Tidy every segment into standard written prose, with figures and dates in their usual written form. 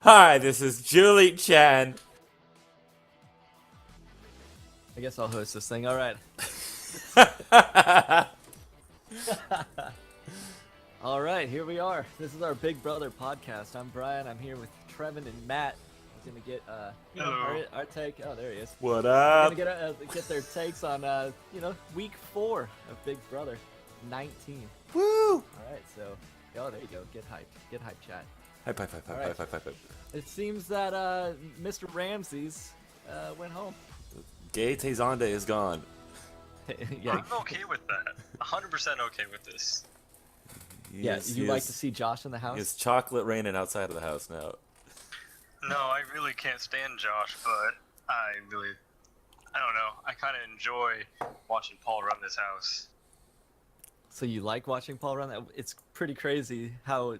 Hi, this is Julie Chan. I guess I'll host this thing. All right. All right, here we are. This is our Big Brother podcast. I'm Brian. I'm here with Trevin and Matt. We're gonna get Hello. our take. Oh, there he is. What We're up? gonna get their takes on week 4 of Big Brother 19. Woo! All right, so there you go. Get hype, chat. Hype, hype, hype, All hype, right. hype, hype, hype, hype. It seems that Mr. Ramses went home. Gay Tezonde is gone. Yeah, I'm okay with that. 100% okay with this. yeah. You like to see Josh in the house? It's chocolate raining outside of the house now. No, I really can't stand Josh, but I don't know. I kind of enjoy watching Paul run this house. So you like watching Paul run that? It's pretty crazy how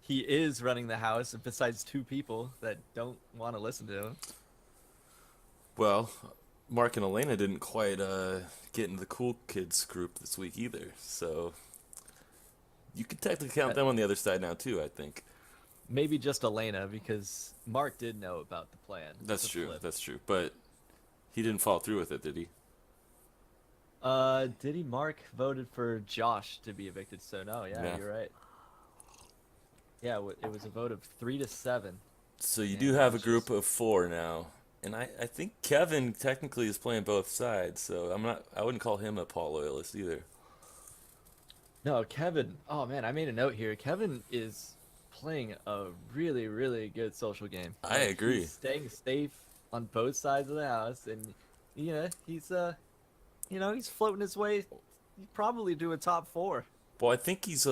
he is running the house besides 2 people that don't want to listen to him. Well, Mark and Elena didn't quite get into the cool kids group this week either, so you could technically count them on the other side now too, I think. Maybe just Elena, because Mark did know about the plan. That's the true, flip. that's true. But he didn't follow through with it, did he? Did he? Mark voted for Josh to be evicted, so no, yeah. You're right. Yeah, it was a vote of 3-7. So you Yeah, do have a it's group just- of 4 now. And I think Kevin technically is playing both sides, so I wouldn't call him a Paul loyalist either. No, Kevin. Oh man, I made a note here. Kevin is playing a really, really good social game. I agree. He's staying safe on both sides of the house, and he's he's floating his way. He'd probably do a top 4. Well, I think he's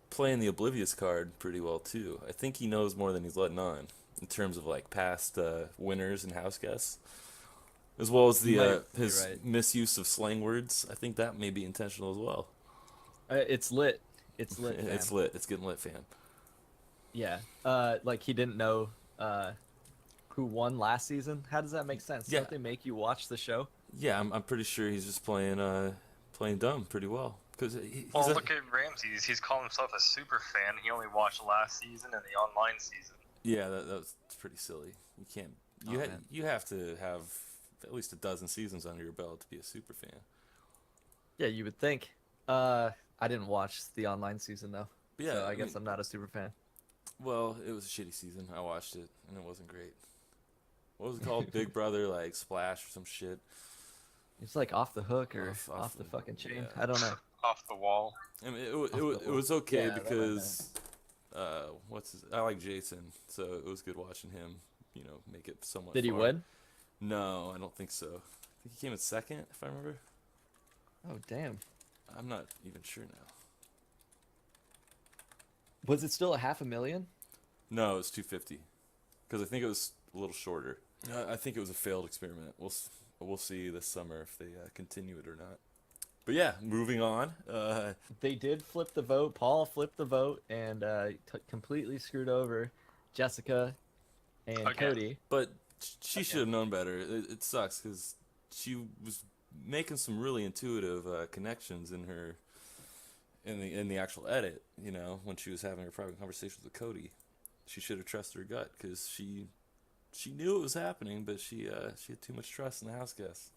playing the oblivious card pretty well too. I think he knows more than he's letting on in terms of like past winners and house guests, as well as You the might be his right. misuse of slang words. I think that may be intentional as well. It's lit. It's lit. It's fam. lit. It's getting lit, fam. Yeah. Like he didn't know who won last season. How does that make sense? Yeah. Don't they make you watch the show? Yeah, I'm pretty sure he's just playing dumb pretty well because Well, look at Ramses. He's calling himself a super fan. He only watched last season and the online season. Yeah, that was pretty silly. You can't. Man. You have to have at least a dozen seasons under your belt to be a super fan. Yeah, you would think. I didn't watch the online season though. But yeah, So I I guess mean- I'm not a super fan. Well, it was a shitty season. I watched it and it wasn't great. What was it called? Big Brother like Splash or some shit. It's like off the hook or Off off the the- fucking chain. yeah. I don't know. Off the wall. I mean, the it was okay Yeah, that might because I like Jason, so it was good watching him. Make it somewhat. Did he far. win? No, I don't think so. I think he came in second, if I remember. Oh damn. I'm not even sure now. Was it still a 500,000? No, it was 250. Because I think it was a little shorter. I think it was a failed experiment. We'll see this summer if they continue it or not. But yeah, moving on. They did flip the vote. Paul flipped the vote and completely screwed over Jessica and Again. Cody. But she should have known better. It sucks because she was making some really intuitive connections in the actual edit. When she was having her private conversations with Cody, she should have trusted her gut because she knew it was happening, but she had too much trust in the house guests.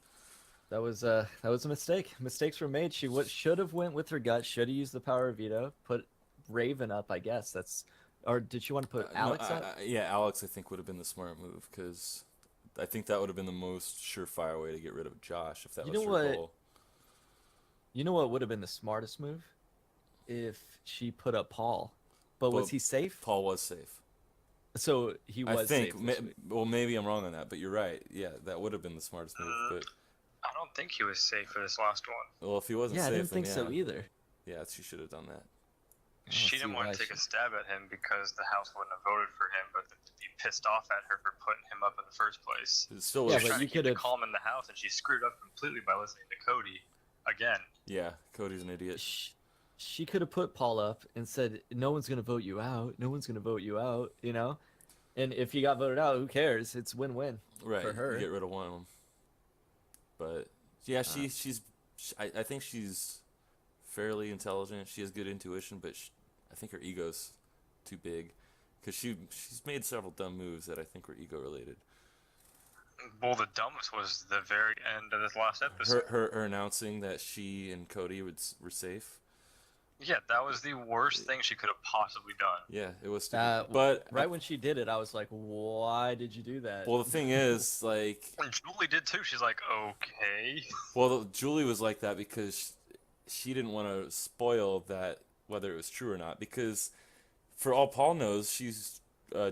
That was a mistake. Mistakes were made. She should have went with her gut. Should have used the power of veto. Put Raven up, I guess. Or did she want to put Alex No, up? yeah, Alex I think would have been the smart move because I think that would have been the most surefire way to get rid of Josh if that You was know her what? goal. You know what would have been the smartest move? If she put up Paul. But was Well, he safe? Paul was safe. So he was I think. safe this week. Well, maybe I'm wrong on that, but you're right. Yeah, that would have been the smartest move. But I don't think he was safe for this last one. well, if he wasn't Yeah, I safe, didn't think then so yeah. either. Yeah, she should have done that. She see didn't want why to take a she- stab at him because the house wouldn't have voted for him, but to be pissed off at her for putting him up in the first place. It still Yeah, was. but Trying you to keep the could've- calm in the house, and she screwed up completely by listening to Cody again. Yeah, Cody's an idiot. She could have put Paul up and said, "No one's gonna vote you out. No one's gonna vote you out." And if you got voted out, who cares? It's win-win Right, for her. you get rid of one of them. But yeah, I think she's fairly intelligent. She has good intuition, but I think her ego's too big because she's made several dumb moves that I think were ego related. Well, the dumbest was the very end of this last episode. Her announcing that she and Cody were safe. Yeah, that was the worst thing she could have possibly done. Yeah, it was stupid. But right when she did it, I was like, why did you do that? well, the thing is, like, And Julie did too. She's like, okay. well, Julie was like that because she didn't want to spoil that whether it was true or not. Because for all Paul knows,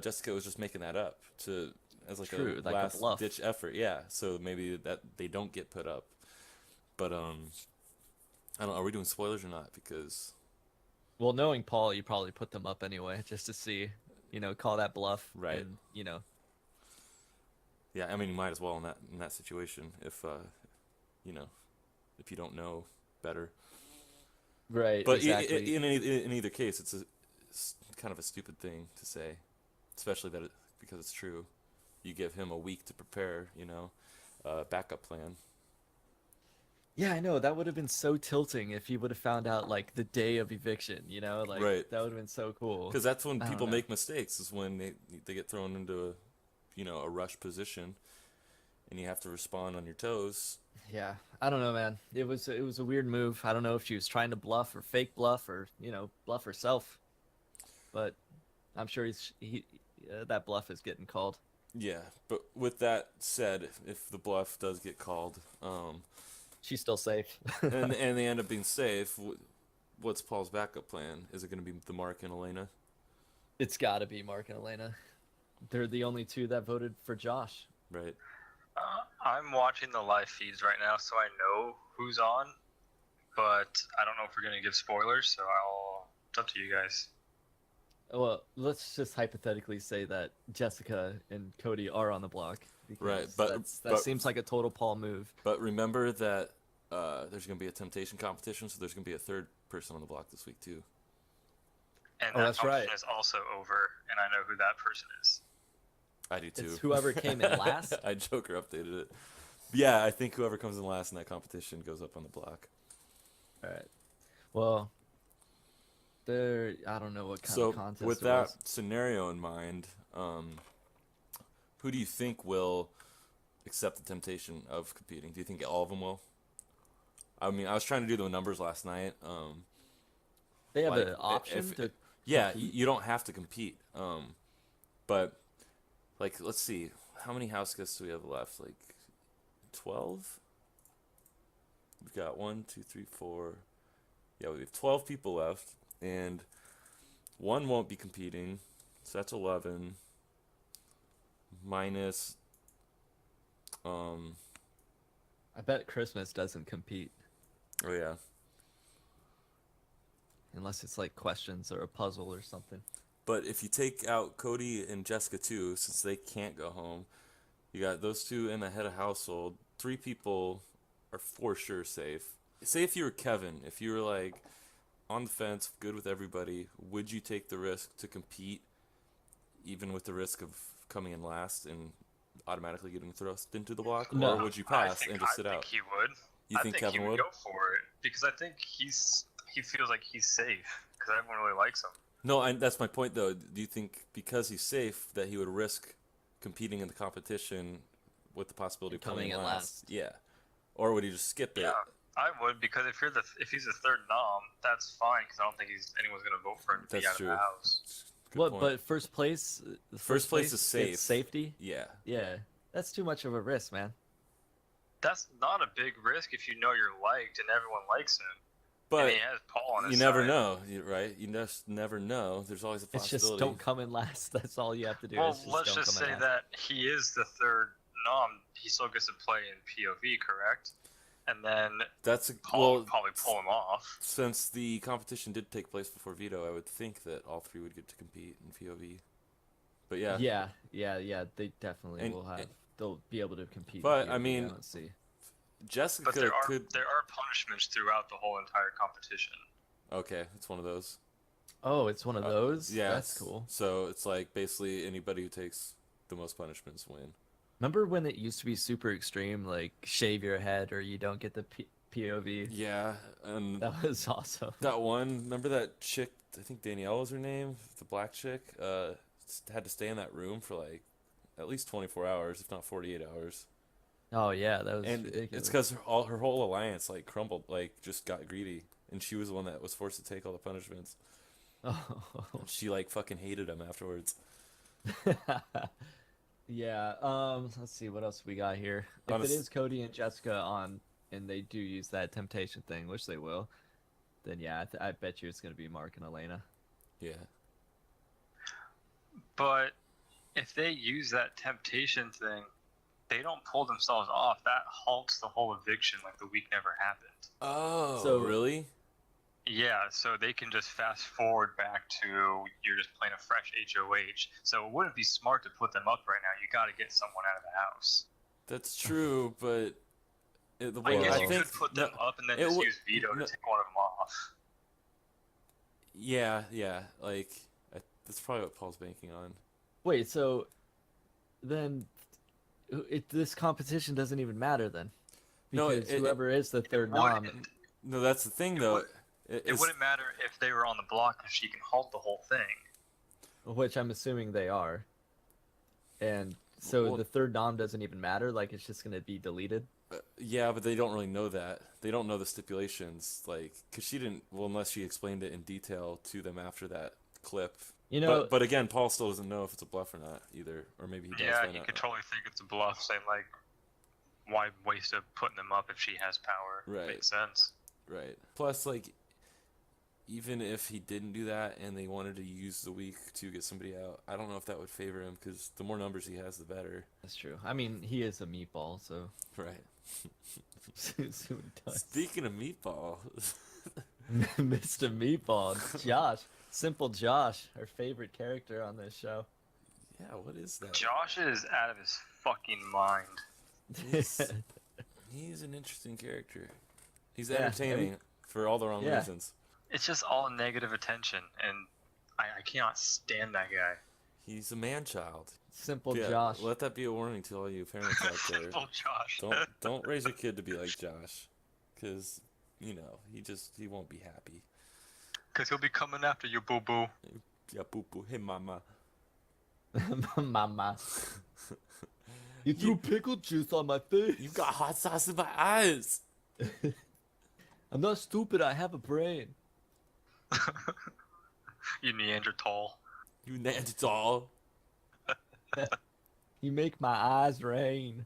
Jessica was just making that up as like True, a like a last bluff. ditch effort. Yeah, so maybe that they don't get put up. But I don't know. Are we doing spoilers or not? Because Well, knowing Paul, you probably put them up anyway, just to see, call that bluff. Right. And, yeah, I mean, you might as well in that situation if if you don't know better. Right. But exactly. in either case, it's kind of a stupid thing to say, especially because it's true. You give him a week to prepare, backup plan. Yeah, I know. That would have been so tilting if he would have found out like the day of eviction, like Right. that would have been so cool. Because that's when I don't people know. make mistakes. Is when they get thrown into a rush position, and you have to respond on your toes. Yeah, I don't know, man. It was a weird move. I don't know if she was trying to bluff or fake bluff or bluff herself, but I'm sure that bluff is getting called. Yeah, but with that said, if the bluff does get called, She's still safe. and they end up being safe, what's Paul's backup plan? Is it going to be the Mark and Elena? It's got to be Mark and Elena. They're the only two that voted for Josh. Right. I'm watching the live feeds right now, so I know who's on, but I don't know if we're gonna give spoilers. So it's up to you guys. Well, let's just hypothetically say that Jessica and Cody are on the block. Because Right, but that seems like a total Paul move. But remember that there's going to be a temptation competition, so there's going to be a third person on the block this week too. And Oh, that that's right. competition is also over, and I know who that person is. I do too. It's whoever came in last. I Joker updated it. Yeah, I think whoever comes in last in that competition goes up on the block. All right. Well, I don't know what kind So of contest with it that was. scenario in mind, who do you think will accept the temptation of competing? Do you think all of them will? I mean, I was trying to do the numbers last night. They have like, an option to. Yeah, compete? you don't have to compete. But like, let's see, how many house guests do we have left? Like 12? We've got 1, 2, 3, 4. Yeah, we have 12 people left, and one won't be competing, so that's 11. Minus, I bet Christmas doesn't compete oh yeah, unless it's like questions or a puzzle or something. but if you take out Cody and Jessica too, since they can't go home, you got those two in the head of household. 3 people are for sure safe. Say if you were Kevin, if you were like on the fence, good with everybody, would you take the risk to compete, even with the risk of coming in last and automatically getting thrust into the block, No. or would you pass and just sit I out? think he would. You I think think Kevin he would? go for it because I think he feels like he's safe because everyone really likes him. No, that's my point though. Do you think because he's safe that he would risk competing in the competition with the possibility of coming in last? Yeah, or would he just skip it? Yeah, I would because if he's the third nom, that's fine because I don't think anyone's gonna vote for him to be That's out true. of the house. Good What? point. But first place. The First place is it's safe. Safety. Yeah, Yeah, that's too much of a risk, man. That's not a big risk if you know you're liked and everyone likes him. but and he has Paul on his you never side. know, right? You just never know. There's always a It's possibility. just don't come in last. That's all you have to do. Well, is just let's don't just come say in last. that he is the third nom. He still gets to play in POV, correct? And then That's Paul would probably pull him off. Since the competition did take place before veto, I would think that all 3 would get to compete in POV. But yeah, Yeah. They definitely And- will have. They'll be able to compete. But, in I PvP, mean, let's see. Jessica But there could. are punishments throughout the whole entire competition. Okay, it's one of those. Oh, it's one of those. Yeah, That's cool. So it's like basically anybody who takes the most punishments win. Remember when it used to be super extreme, like shave your head or you don't get the POV? Yeah, and That was awesome. that one. Remember that chick? I think Danielle was her name. The black chick. had to stay in that room for like at least 24 hours, if not 48 hours. Oh yeah, that was And ridiculous. it's because her whole alliance like crumbled, like just got greedy, and she was the one that was forced to take all the punishments. Oh. She like fucking hated him afterwards. Yeah. Let's see what else we got here. If it Honest- is Cody and Jessica on, and they do use that temptation thing, which they will, then yeah, I bet you it's gonna be Mark and Elena. Yeah. But if they use that temptation thing, they don't pull themselves off. That halts the whole eviction like the week never happened. Oh, So- really? Yeah, so they can just fast forward back to you're just playing a fresh HOH. So it wouldn't be smart to put them up right now. You got to get someone out of the house. That's true, but the I way guess I you think could put them up and then it just would- use veto no- to take one of them off. yeah, like that's probably what Paul's banking on. Wait, so then this competition doesn't even matter then? No, Because it- whoever is the third wouldn't. nom, No, that's the thing though. would- It wouldn't matter if they were on the block because she can halt the whole thing. which I'm assuming they are, and so Well- the third nom doesn't even matter. Like it's just gonna be deleted. Yeah, but they don't really know that. They don't know the stipulations, like, because she didn't. Well, unless she explained it in detail to them after that clip. You know, But again, Paul still doesn't know if it's a bluff or not either, or maybe he does. Yeah, by you now. could totally think it's a bluff, saying like, why waste of putting them up if she has power? Right. Makes sense. Right. Plus, like, even if he didn't do that and they wanted to use the week to get somebody out, I don't know if that would favor him because the more numbers he has, the better. that's true. I mean, he is a meatball, so Right. see what he does. Speaking of meatball, Mr. Meatball, Josh, simple Josh, our favorite character on this show. yeah, what is that? Josh is out of his fucking mind. He's an interesting character. He's Yeah, entertaining for all the wrong Yeah. reasons. It's just all negative attention, and I cannot stand that guy. He's a man child. Simple Yeah, Josh. let that be a warning to all you parents out there. Simple Josh. Don't raise your kid to be like Josh, because he won't be happy. Because he'll be coming after you, boo boo. Yeah, boo boo. Hey, mama. Mama. You threw pickle juice on my face. You got hot sauce in my eyes. I'm not stupid. I have a brain. You Neanderthal. You Neanderthal. You make my eyes rain.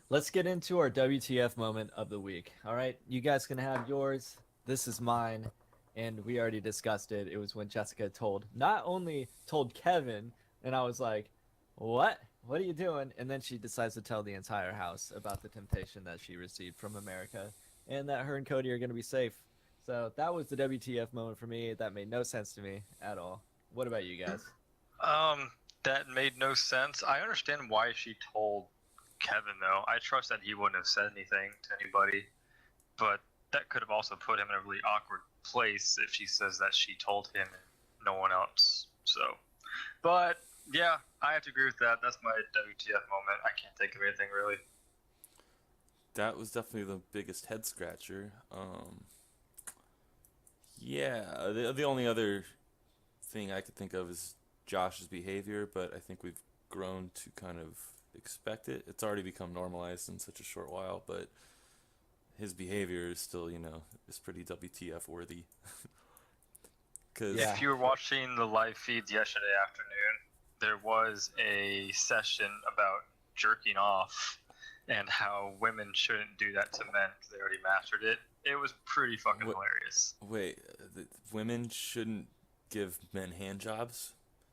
Let's get into our WTF moment of the week. All right, you guys can have yours. This is mine, and we already discussed it. It was when Jessica not only told Kevin, and I was like, "What? What are you doing?" And then she decides to tell the entire house about the temptation that she received from America, and that her and Cody are going to be safe. So that was the WTF moment for me. That made no sense to me at all. What about you guys? That made no sense. I understand why she told Kevin, though. I trust that he wouldn't have said anything to anybody, but that could have also put him in a really awkward place if she says that she told him and no one else. So, but yeah, I have to agree with that. That's my WTF moment. I can't think of anything really. That was definitely the biggest head scratcher. Yeah, the only other thing I could think of is Josh's behavior, but I think we've grown to kind of expect it. It's already become normalized in such a short while, but his behavior is still, is pretty WTF worthy. Cause Yeah. If you were watching the live feeds yesterday afternoon, there was a session about jerking off and how women shouldn't do that to men because they already mastered it. It was pretty fucking hilarious. Wait, women shouldn't give men hand jobs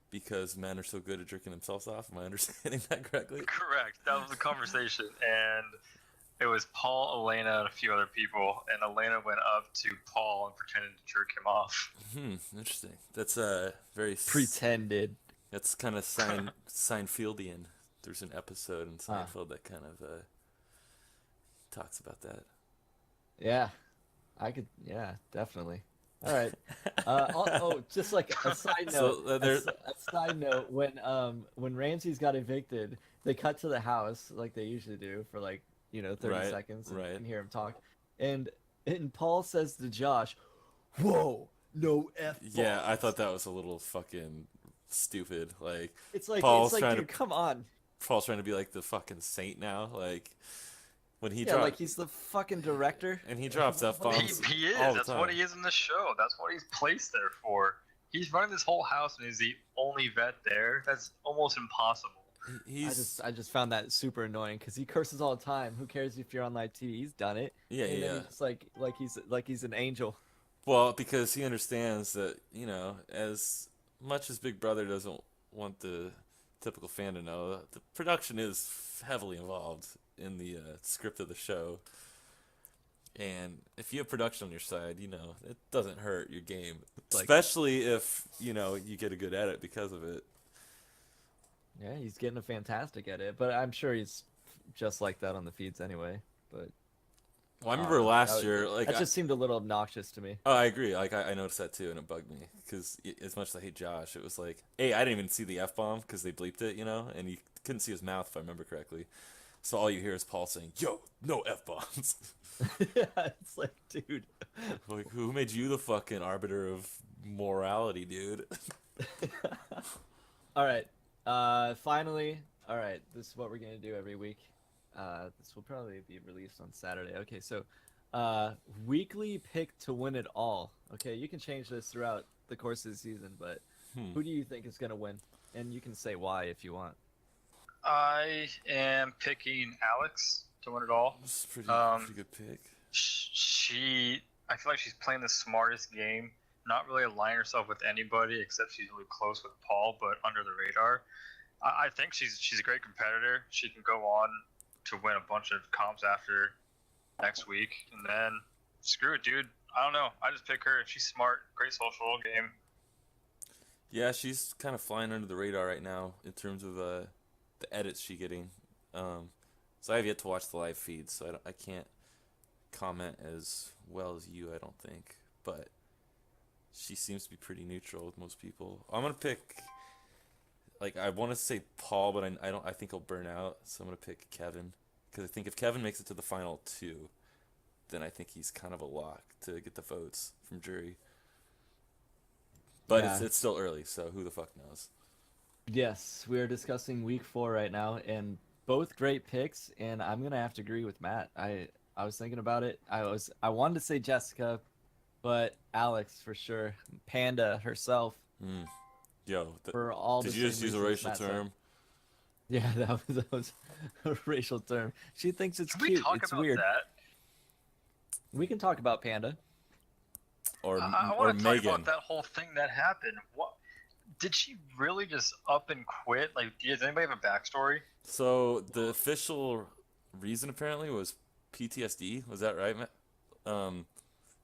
because men are so good at jerking themselves off. Am I understanding that correctly? Correct. That was the conversation, and it was Paul, Elena, and a few other people. And Elena went up to Paul and pretended to jerk him off. Interesting. That's very Pretended. That's kind of Seinfeldian. There's an episode in Seinfeld that kind of talks about that. Yeah, yeah, definitely. All right. Just like a side note. So, there's- a side note. When Ramsey's got evicted, they cut to the house like they usually do for 30 Right, seconds and, right. and hear him talk. And Paul says to Josh, "Whoa, no F. Yeah, I thought that was a little fucking stupid. Like It's like, Paul's trying dude, to come on. Paul's trying to be like the fucking saint now. Like when he Yeah, like he's the fucking director. and he drops F bombs He is. all the That's time. what he is in the show. That's what he's placed there for. He's running this whole house and he's the only vet there. That's almost impossible. I just found that super annoying because he curses all the time. Who cares if you're on live TV? He's done it. Yeah, and then yeah. He's like he's an angel. Well, because he understands that, as much as Big Brother doesn't want the typical fan to know, the production is heavily involved in the script of the show. And if you have production on your side, it doesn't hurt your game. Especially if, you get a good edit because of it. Yeah, he's getting a fantastic edit, but I'm sure he's just like that on the feeds anyway. But Well, I remember last year, that just seemed a little obnoxious to me. Oh, I agree. Like I noticed that too, and it bugged me because as much as I hate Josh, it was like, hey, I didn't even see the F bomb because they bleeped it, and you couldn't see his mouth if I remember correctly. So all you hear is Paul saying, "Yo, no F bombs." Yeah, it's like, dude. Like, who made you the fucking arbiter of morality, dude? All right. Finally, all right. This is what we're gonna do every week. This will probably be released on Saturday. Okay, so weekly pick to win it all. Okay, you can change this throughout the course of the season, but who do you think is gonna win? And you can say why if you want. I am picking Alex to win it all. That's a pretty good pick. I feel like she's playing the smartest game, not really aligning herself with anybody except she's really close with Paul, but under the radar. I think she's a great competitor. She can go on to win a bunch of comps after next week, and then screw it, dude. I don't know. I just pick her. She's smart, great social game. Yeah, she's kind of flying under the radar right now in terms of the edits she's getting. So I have yet to watch the live feed, so I can't comment as well as you, I don't think. But she seems to be pretty neutral with most people. I'm gonna pick, like, I want to say Paul, but I think he'll burn out. So I'm gonna pick Kevin because I think if Kevin makes it to the final two, then I think he's kind of a lock to get the votes from jury. But Yeah. it's still early, so who the fuck knows? Yes, we are discussing week 4 right now, and both great picks. And I'm gonna have to agree with Matt. I was thinking about it. I wanted to say Jessica, but Alex for sure. Panda herself. Yo, For all did the you just same use a reasons racial Matt said. term? Yeah, that was a racial term. She thinks it's Can cute. we talk It's about weird. that? We can talk about Panda. Or I or want to talk Megan? about that whole thing that happened. What did she really just up and quit? Like, does anybody have a backstory? So the official reason apparently was PTSD. Was that right, Matt?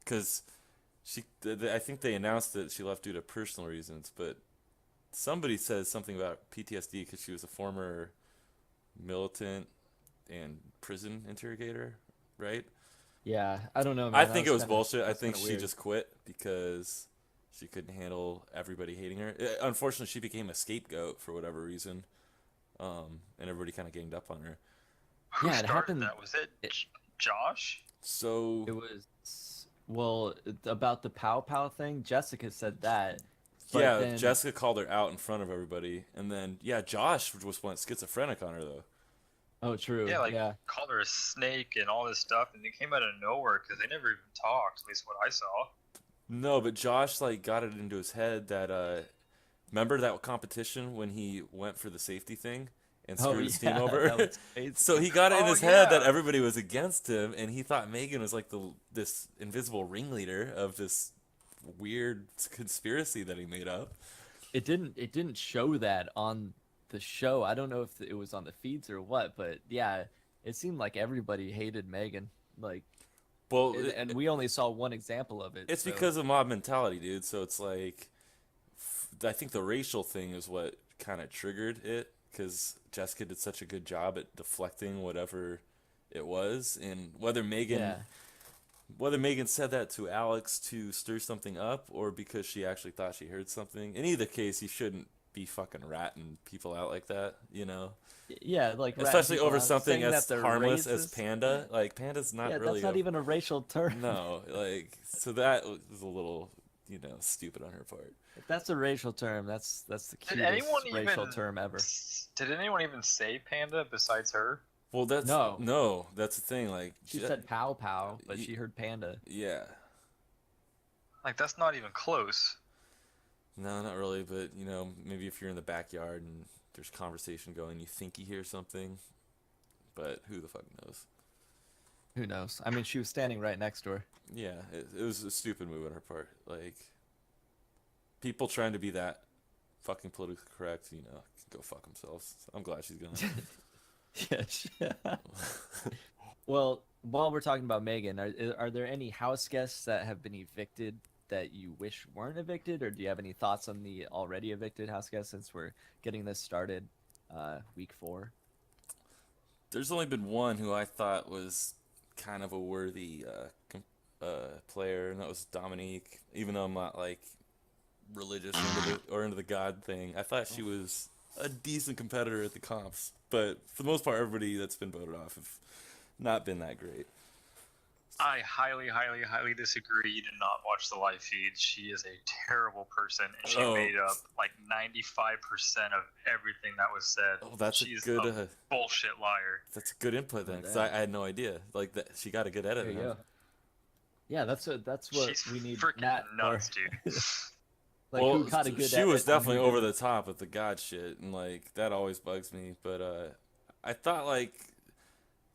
Because I think they announced that she left due to personal reasons, but somebody says something about PTSD because she was a former militant and prison interrogator, right? Yeah, I don't know, man. I That think it was kinda- bullshit. I that's think kinda she weird. just quit because she couldn't handle everybody hating her. Unfortunately, she became a scapegoat for whatever reason, and everybody kind of ganged up on her. Who Yeah, it started happened- that? Was it Josh? So It was, well, about the Pow Pow thing. Jessica said that. But yeah, then- Jessica called her out in front of everybody, and then Josh just went schizophrenic on her though. Oh, true. Yeah, like yeah. called her a snake and all this stuff, and it came out of nowhere because they never even talked. At least what I saw. No, but Josh got it into his head that remember that competition when he went for the safety thing and screwed his team over. that was crazy. So he got it in Oh, his head that yeah. everybody was against him, and he thought Megan was like this invisible ringleader of this weird conspiracy that he made up. It didn't show that on the show. I don't know if it was on the feeds or what, but yeah, it seemed like everybody hated Megan. Like, Well, and we only saw one example of it. it's so- because of mob mentality, dude. So it's like, I think the racial thing is what kind of triggered it, because Jessica did such a good job at deflecting whatever it was, and whether Megan said that to Alex to stir something up or because she actually thought she heard something. In either case, you shouldn't be fucking ratting people out like that, Yeah, like ratting especially people over out, something saying as that they're harmless as racist. Panda. Like Panda's not Yeah, really that's not even a racial term. no, like, so that was a little, stupid on her part. If that's a racial term, that's the Did cutest anyone racial even term ever. Did anyone even say panda besides her? Well, that's No. that's the thing. Like She said pow pow, but she heard panda. yeah, Like that's not even close. no, not really. But maybe if you're in the backyard and there's conversation going, you think you hear something, but who the fuck knows? Who knows? I mean, she was standing right next to her. Yeah, it was a stupid move on her part. Like, people trying to be that fucking politically correct, can go fuck themselves. I'm glad she's gone. Yeah. Well, while we're talking about Megan, are there any house guests that have been evicted that you wish weren't evicted, or do you have any thoughts on the already evicted house guests since we're getting this started week 4? There's only been one who I thought was kind of a worthy player, and that was Dominique. Even though I'm not like religious into the God thing, I thought she was a decent competitor at the comps. But for the most part, everybody that's been voted off have not been that great. I highly, highly, highly disagree. You did not watch the live feed. She is a terrible person, and she made up like 95% of everything that was said. Oh, that's She's a good a bullshit liar. That's a good input then, because I had no idea. Like that, she got a good edit. There you go. Yeah, that's what She's we need. freaking Matt, nuts, dude. Like, who got a good she was edit definitely and who over didn't? the top with the God shit, and like that always bugs me. But I thought like,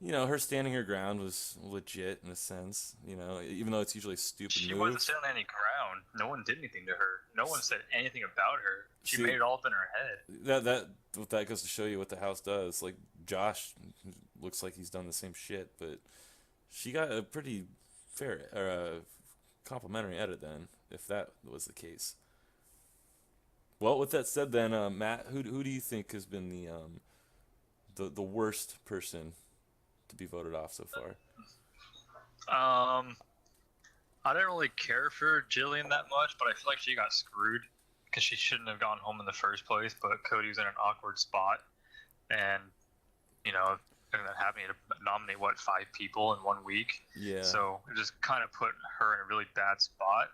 her standing her ground was legit in a sense. Even though it's usually a stupid She move. wasn't standing on any ground. No one did anything to her. No one said anything about her. She See, made it all up in her head. That goes to show you what the house does. Like Josh looks like he's done the same shit, but she got a pretty fair or complimentary edit then, if that was the case. Well, with that said, then Matt, who do you think has been the worst person to be voted off so far? I didn't really care for Jillian that much, but I feel like she got screwed because she shouldn't have gone home in the first place. But Cody was in an awkward spot, and and that happened to nominate 5 people in 1 week. Yeah. So it just kind of put her in a really bad spot.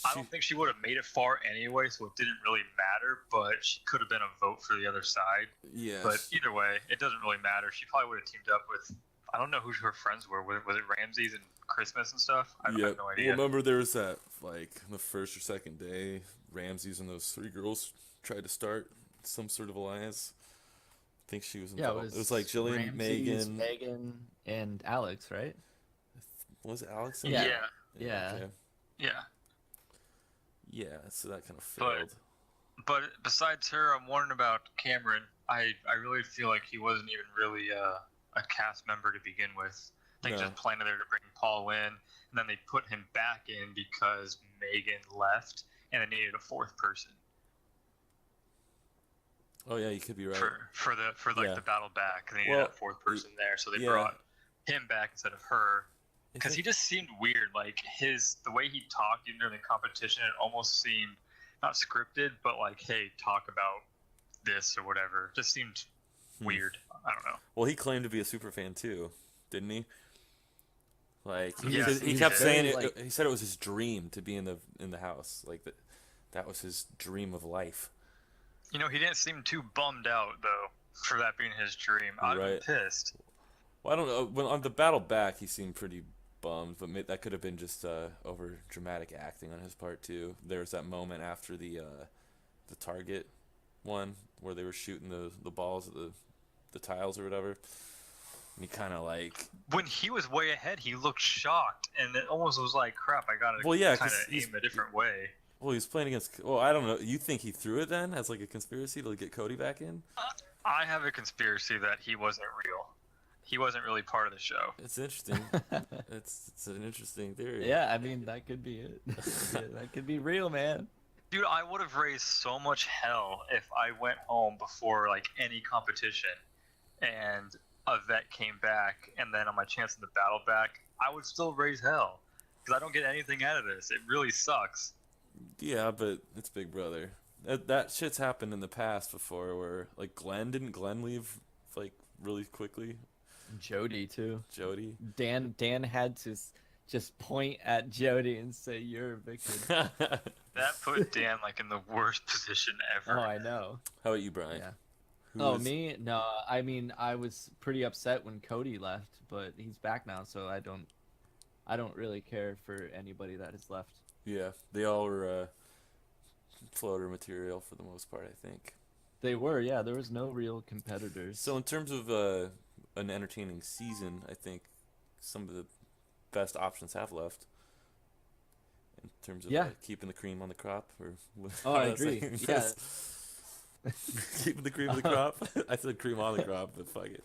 I don't think she would have made it far anyway, so it didn't really matter. But she could have been a vote for the other side. Yeah. But either way, it doesn't really matter. She probably would have teamed up with, I don't know who her friends were. Was it Ramses and Christmas and stuff? I have no idea. Well, remember there was that, like, the first or second day, Ramses and those 3 girls tried to start some sort of alliance. I think she was involved. Yeah, it was like Jillian, Ramses, Megan, and Alex, right? Was it Alex? In Yeah. there? Yeah. Okay. Yeah. Yeah, so that kind of failed. But besides her, I'm wondering about Cameron. I really feel like he wasn't even really a cast member to begin with. They just planted there to bring Paul in, and then they put him back in because Megan left, and they needed a 4th person. Oh yeah, you could be right. For the battle back, they needed a 4th person there, so they brought him back instead of her. Because he just seemed weird. Like the way he talked even during the competition, it almost seemed not scripted, but like, hey, talk about this or whatever. Just seemed weird. I don't know. Well, he claimed to be a super fan too, didn't he? Like he he kept did. saying it. Like, He said it was his dream to be in the house. Like that was his dream of life. He didn't seem too bummed out though for that being his dream. I'd been pissed. Well, I don't know. When on the battle back, he seemed pretty bummed, but that could have been just over dramatic acting on his part too. There was that moment after the Target one where they were shooting the balls at the tiles or whatever. And he kind of like, when he was way ahead, he looked shocked, and it almost was like, crap, I gotta kind of aim a different way. Well, he's playing against. Well, I don't know. You think he threw it then as like a conspiracy to get Cody back in? I have a conspiracy that he wasn't real. He wasn't really part of the show. It's interesting. it's an interesting theory. Yeah, I mean, that could be it. That could be real, man. Dude, I would have raised so much hell if I went home before like any competition and a vet came back, and then on my chance in the battle back, I would still raise hell because I don't get anything out of this. It really sucks. Yeah, but it's Big Brother. That shit's happened in the past before, where like didn't Glenn leave like really quickly? Jody too. Jody. Dan had to just point at Jody and say you're evicted. That put Dan like in the worst position ever. Oh, I know. How about you, Brian? Yeah. Who Oh, was- me? No, I mean, I was pretty upset when Cody left, but he's back now, so I don't really care for anybody that has left. Yeah, they all were floater material for the most part, I think. They were, yeah. There was no real competitors. So in terms of an entertaining season, I think some of the best options have left. In terms of Yeah. keeping the cream on the crop, or Oh, I agree. Yeah. keeping the cream on the crop. I said cream on the crop, but fuck it.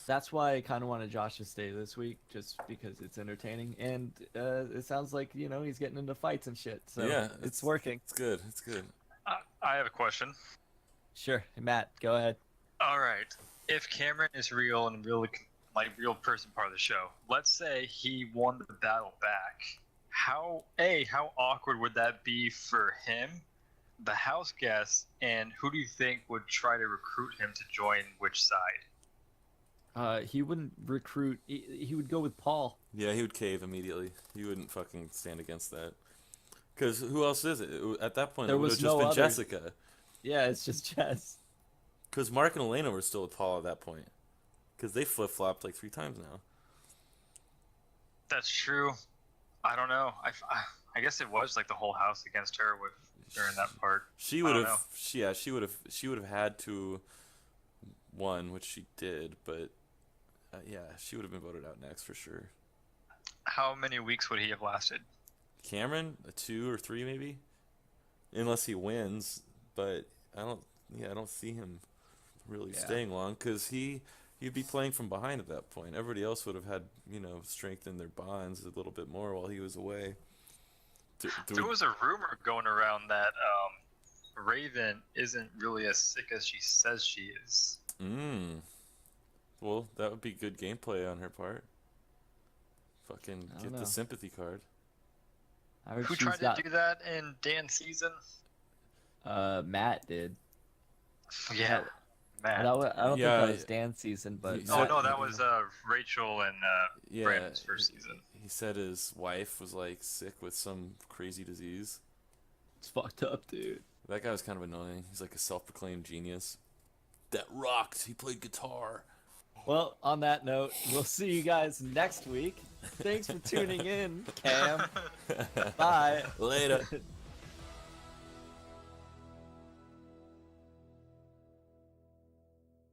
That's why I kind of wanted Josh to stay this week, just because it's entertaining, and it sounds like he's getting into fights and shit. So Yeah, it's working. It's good. It's good. I have a question. Sure, Matt, go ahead. All right. If Cameron is real and really like real person part of the show, let's say he won the battle back. How awkward would that be for him, the house guests, and who do you think would try to recruit him to join which side? He wouldn't recruit. He would go with Paul. Yeah, he would cave immediately. He wouldn't fucking stand against that. Because who else is it? At that point, There it would was have just no been other. Jessica. Yeah, it's just Jess. Because Mark and Elena were still with Paul at that point. Because they flip-flopped like 3 times now. That's true. I don't know. I guess it was like the whole house against her with during that part. She I would don't have. know. Yeah, she would have had to won, which she did. But yeah, she would have been voted out next for sure. How many weeks would he have lasted? Cameron, 2 or 3 maybe, unless he wins. But I don't see him really staying long because he'd be playing from behind at that point. Everybody else would have had strengthened their bonds a little bit more while he was away. There was a rumor going around that Raven isn't really as sick as she says she is. Well, that would be good gameplay on her part. Fucking I get don't know. the sympathy card. I heard Who she's tried got. to do that in Dan's season? Matt did. Yeah, Matt. I don't think Yeah, that was Dan's season, but he Oh said- no, that was Rachel and Yeah, Brandon's first season. He said his wife was like sick with some crazy disease. it's fucked up, dude. That guy was kind of annoying. He's like a self-proclaimed genius. That rocked. He played guitar. Well, on that note, we'll see you guys next week. Thanks for tuning in, Cam. Bye. Later.